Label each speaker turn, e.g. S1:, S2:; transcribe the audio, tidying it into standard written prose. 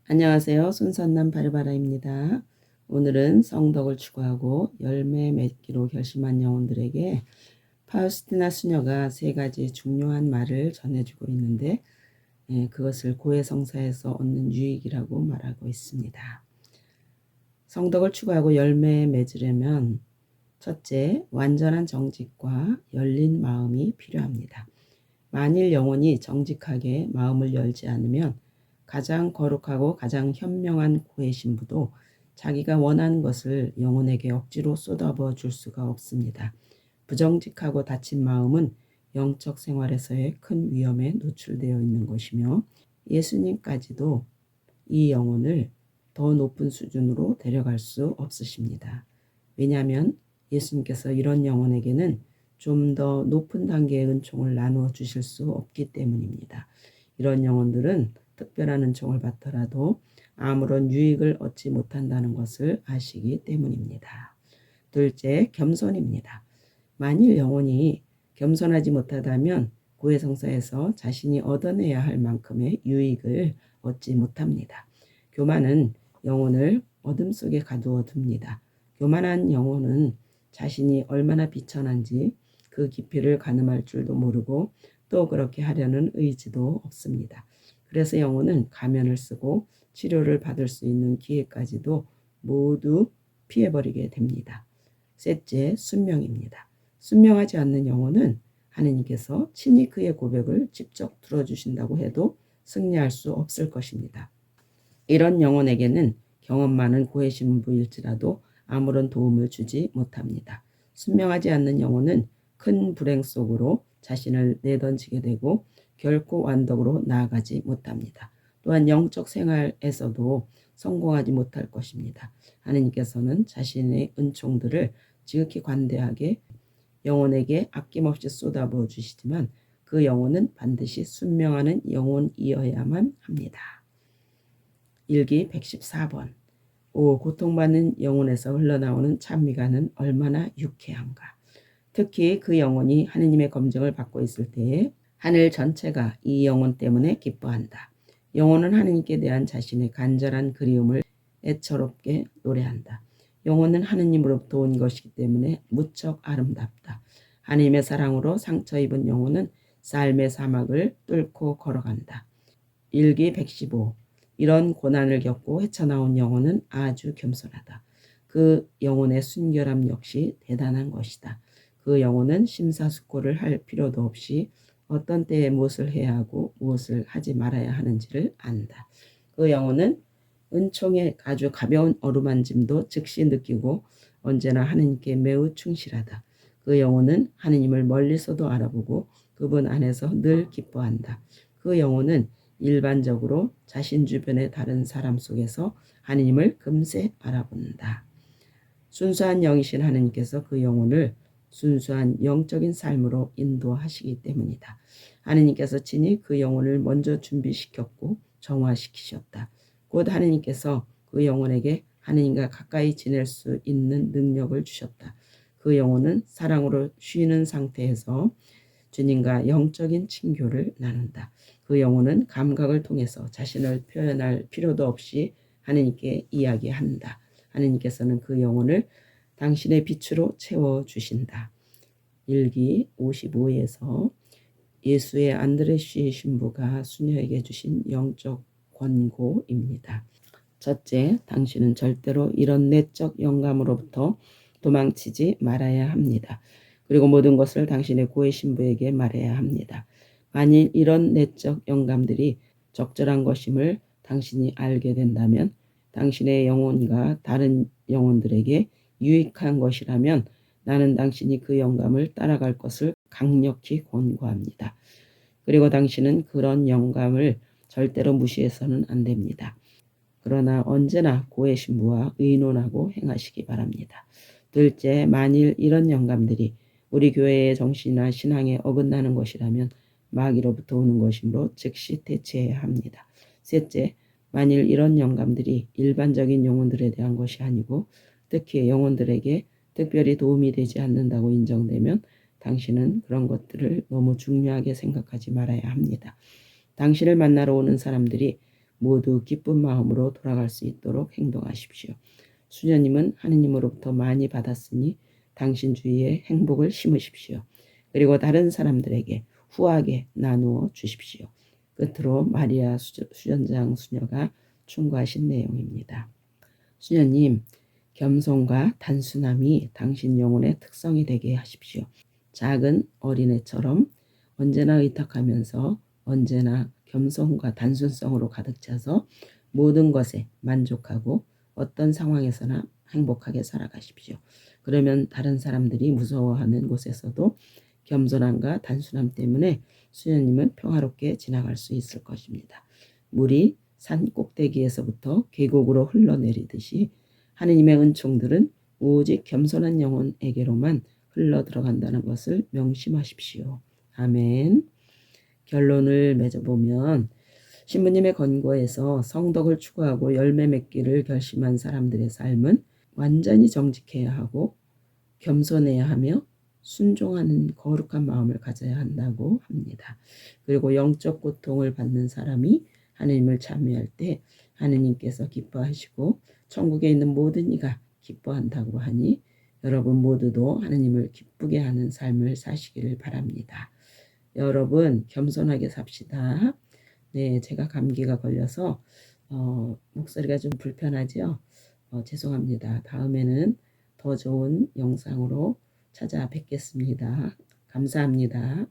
S1: 안녕하세요. 손선남 바르바라입니다. 오늘은 성덕을 추구하고 열매 맺기로 결심한 영혼들에게 파우스티나 수녀가 세 가지 중요한 말을 전해주고 있는데 그것을 고해성사에서 얻는 유익이라고 말하고 있습니다. 성덕을 추구하고 열매 맺으려면 첫째, 완전한 정직과 열린 마음이 필요합니다. 만일 영혼이 정직하게 마음을 열지 않으면 가장 거룩하고 가장 현명한 구의 신부도 자기가 원하는 것을 영혼에게 억지로 쏟아부어 줄 수가 없습니다. 부정직하고 닫힌 마음은 영적 생활에서의 큰 위험에 노출되어 있는 것이며 예수님까지도 이 영혼을 더 높은 수준으로 데려갈 수 없으십니다. 왜냐하면 예수님께서 이런 영혼에게는 좀 더 높은 단계의 은총을 나누어 주실 수 없기 때문입니다. 이런 영혼들은 특별한 은총을 받더라도 아무런 유익을 얻지 못한다는 것을 아시기 때문입니다. 둘째, 겸손입니다. 만일 영혼이 겸손하지 못하다면 구해성사에서 자신이 얻어내야 할 만큼의 유익을 얻지 못합니다. 교만은 영혼을 어둠 속에 가두어 둡니다. 교만한 영혼은 자신이 얼마나 비천한지 그 깊이를 가늠할 줄도 모르고 또 그렇게 하려는 의지도 없습니다. 그래서 영혼은 가면을 쓰고 치료를 받을 수 있는 기회까지도 모두 피해버리게 됩니다. 셋째, 순명입니다. 순명하지 않는 영혼은 하느님께서 친히 그의 고백을 직접 들어주신다고 해도 승리할 수 없을 것입니다. 이런 영혼에게는 경험 많은 구의 신부일지라도 아무런 도움을 주지 못합니다. 순명하지 않는 영혼은 큰 불행 속으로 자신을 내던지게 되고 결코 완덕으로 나아가지 못합니다. 또한 영적 생활에서도 성공하지 못할 것입니다. 하느님께서는 자신의 은총들을 지극히 관대하게 영혼에게 아낌없이 쏟아부어 주시지만 그 영혼은 반드시 순명하는 영혼이어야만 합니다. 일기 114번. 오, 고통받는 영혼에서 흘러나오는 찬미가는 얼마나 유쾌한가. 특히 그 영혼이 하느님의 검증을 받고 있을 때에 하늘 전체가 이 영혼 때문에 기뻐한다. 영혼은 하느님께 대한 자신의 간절한 그리움을 애처롭게 노래한다. 영혼은 하느님으로부터 온 것이기 때문에 무척 아름답다. 하느님의 사랑으로 상처 입은 영혼은 삶의 사막을 뚫고 걸어간다. 일기 115. 이런 고난을 겪고 헤쳐나온 영혼은 아주 겸손하다. 그 영혼의 순결함 역시 대단한 것이다. 그 영혼은 심사숙고를 할 필요도 없이 어떤 때에 무엇을 해야 하고 무엇을 하지 말아야 하는지를 안다. 그 영혼은 은총의 아주 가벼운 어루만짐도 즉시 느끼고 언제나 하느님께 매우 충실하다. 그 영혼은 하느님을 멀리서도 알아보고 그분 안에서 늘 기뻐한다. 그 영혼은 일반적으로 자신 주변의 다른 사람 속에서 하느님을 금세 알아본다. 순수한 영이신 하느님께서 그 영혼을 순수한 영적인 삶으로 인도하시기 때문이다. 하느님께서 친히 그 영혼을 먼저 준비시켰고 정화시키셨다. 곧 하느님께서 그 영혼에게 하느님과 가까이 지낼 수 있는 능력을 주셨다. 그 영혼은 사랑으로 쉬는 상태에서 주님과 영적인 친교를 나눈다. 그 영혼은 감각을 통해서 자신을 표현할 필요도 없이 하느님께 이야기한다. 하느님께서는 그 영혼을 당신의 빛으로 채워주신다. 일기 55에서 예수의 안드레쉬 신부가 수녀에게 주신 영적 권고입니다. 첫째, 당신은 절대로 이런 내적 영감으로부터 도망치지 말아야 합니다. 그리고 모든 것을 당신의 고해 신부에게 말해야 합니다. 만일 이런 내적 영감들이 적절한 것임을 당신이 알게 된다면 당신의 영혼과 다른 영혼들에게 유익한 것이라면 나는 당신이 그 영감을 따라갈 것을 강력히 권고합니다. 그리고 당신은 그런 영감을 절대로 무시해서는 안 됩니다. 그러나 언제나 고해 신부와 의논하고 행하시기 바랍니다. 둘째, 만일 이런 영감들이 우리 교회의 정신이나 신앙에 어긋나는 것이라면 마귀로부터 오는 것이므로 즉시 대체해야 합니다. 셋째, 만일 이런 영감들이 일반적인 영혼들에 대한 것이 아니고 특히 영혼들에게 특별히 도움이 되지 않는다고 인정되면 당신은 그런 것들을 너무 중요하게 생각하지 말아야 합니다. 당신을 만나러 오는 사람들이 모두 기쁜 마음으로 돌아갈 수 있도록 행동하십시오. 수녀님은 하느님으로부터 많이 받았으니 당신 주위에 행복을 심으십시오. 그리고 다른 사람들에게 후하게 나누어 주십시오. 끝으로 마리아 수련장 수녀가 충고하신 내용입니다. 수녀님, 겸손과 단순함이 당신 영혼의 특성이 되게 하십시오. 작은 어린애처럼 언제나 의탁하면서 언제나 겸손과 단순성으로 가득 차서 모든 것에 만족하고 어떤 상황에서나 행복하게 살아가십시오. 그러면 다른 사람들이 무서워하는 곳에서도 겸손함과 단순함 때문에 수녀님은 평화롭게 지나갈 수 있을 것입니다. 물이 산 꼭대기에서부터 계곡으로 흘러내리듯이 하느님의 은총들은 오직 겸손한 영혼에게로만 흘러 들어간다는 것을 명심하십시오. 아멘. 결론을 맺어보면 신부님의 권고에서 성덕을 추구하고 열매 맺기를 결심한 사람들의 삶은 완전히 정직해야 하고 겸손해야 하며 순종하는 거룩한 마음을 가져야 한다고 합니다. 그리고 영적 고통을 받는 사람이 하느님을 참여할 때 하느님께서 기뻐하시고 천국에 있는 모든 이가 기뻐한다고 하니 여러분 모두도 하느님을 기쁘게 하는 삶을 사시기를 바랍니다. 여러분 겸손하게 삽시다. 네, 제가 감기가 걸려서 목소리가 좀 불편하죠? 죄송합니다. 다음에는 더 좋은 영상으로 찾아뵙겠습니다. 감사합니다.